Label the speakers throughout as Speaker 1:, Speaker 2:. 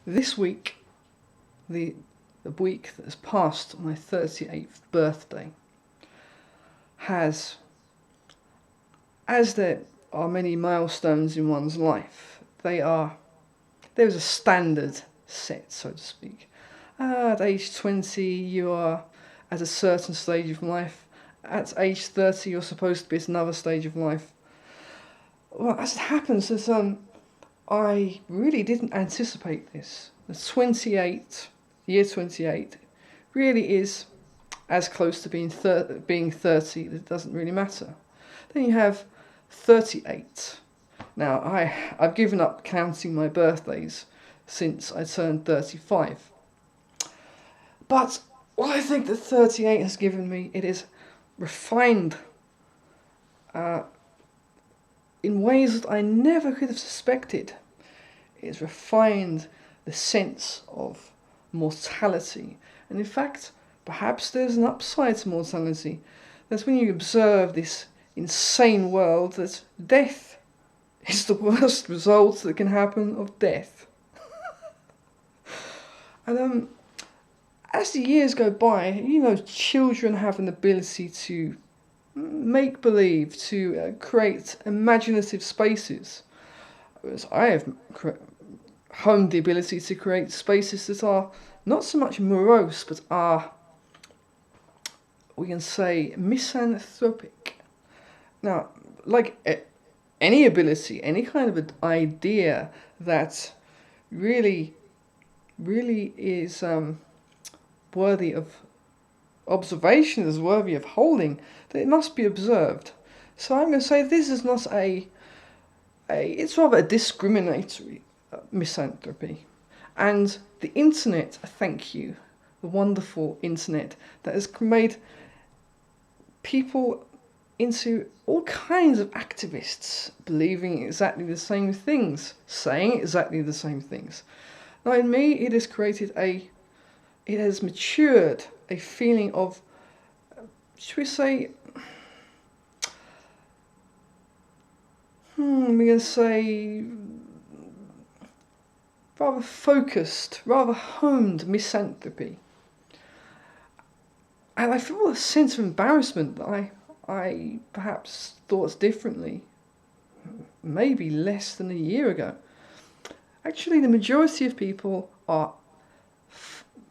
Speaker 1: This week, the week that has passed my 38th birthday, has, as there are many milestones in one's life, there's a standard set, so to speak. At age 20, you are at a certain stage of life. At age 30, you're supposed to be at another stage of life. Well, as it happens, I really didn't anticipate this. The year 28, really is as close to being 30 that it doesn't really matter. Then you have 38. Now, I've given up counting my birthdays since I turned 35. But what I think that 38 has given me, it is refined in ways that I never could have suspected. It has refined the sense of mortality. And in fact, perhaps there's an upside to mortality. That's when you observe this insane world that death is the worst result that can happen of death. And as the years go by, children have an ability to make believe, to create imaginative spaces. Whereas I have honed the ability to create spaces that are not so much morose, but are, we can say, misanthropic. Now, like any ability, any kind of an idea that really is worthy of observation, is worthy of holding, that it must be observed. So I'm going to say this is not it's rather a discriminatory misanthropy. And the internet, thank you, the wonderful internet that has made people into all kinds of activists, believing exactly the same things, saying exactly the same things. Now in me, it has matured a feeling of, should we say, we're going to say, rather focused, rather honed misanthropy. And I feel a sense of embarrassment that I perhaps thought differently, maybe less than a year ago. Actually, the majority of people are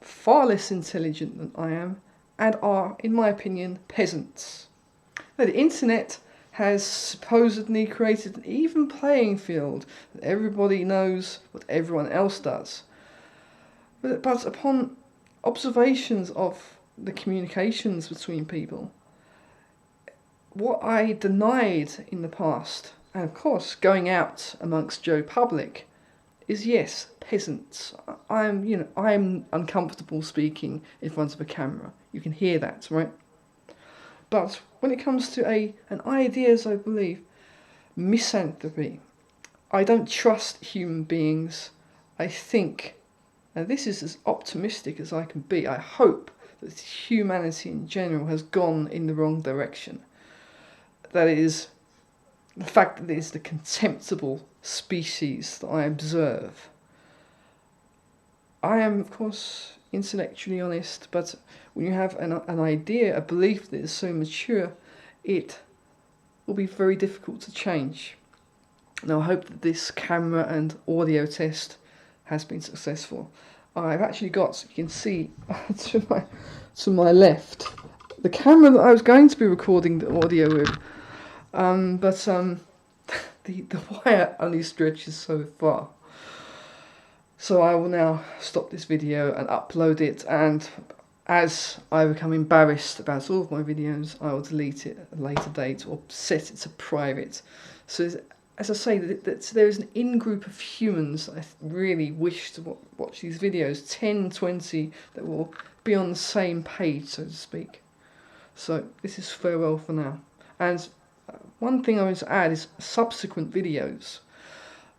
Speaker 1: far less intelligent than I am and are, in my opinion, peasants. Now, the internet has supposedly created an even playing field that everybody knows what everyone else does. But upon observations of the communications between people, what I denied in the past, and of course going out amongst Joe Public, is yes, peasants. I'm uncomfortable speaking in front of a camera. You can hear that, right? But when it comes to an idea, as I believe, misanthropy, I don't trust human beings. I think, and this is as optimistic as I can be, I hope that humanity in general has gone in the wrong direction. That is, the fact that it is the contemptible species that I observe. I am, of course, intellectually honest, but when you have an idea, a belief that is so mature, it will be very difficult to change. Now I hope that this camera and audio test has been successful. I've actually got, you can see to my left, the camera that I was going to be recording the audio with, but the wire only stretches so far. So I will now stop this video and upload it, and as I become embarrassed about all of my videos, I will delete it at a later date or set it to private. So as I say, that there is an in-group of humans that I really wish to watch these videos, 10, 20, that will be on the same page, so to speak. So this is farewell for now. And one thing I want to add is subsequent videos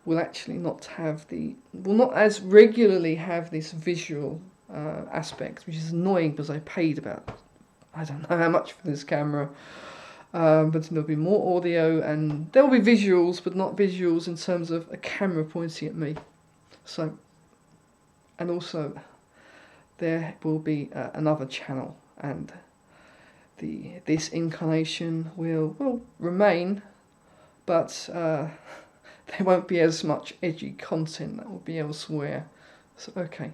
Speaker 1: will actually will not as regularly have this visual aspect, which is annoying because I paid about, I don't know how much for this camera, but there'll be more audio and there'll be visuals, but not visuals in terms of a camera pointing at me. So and also there will be another channel, and this incarnation will remain, but there won't be as much edgy content that will be elsewhere. So okay.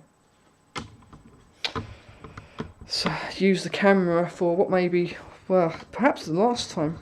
Speaker 1: So use the camera for what may be, well, perhaps the last time.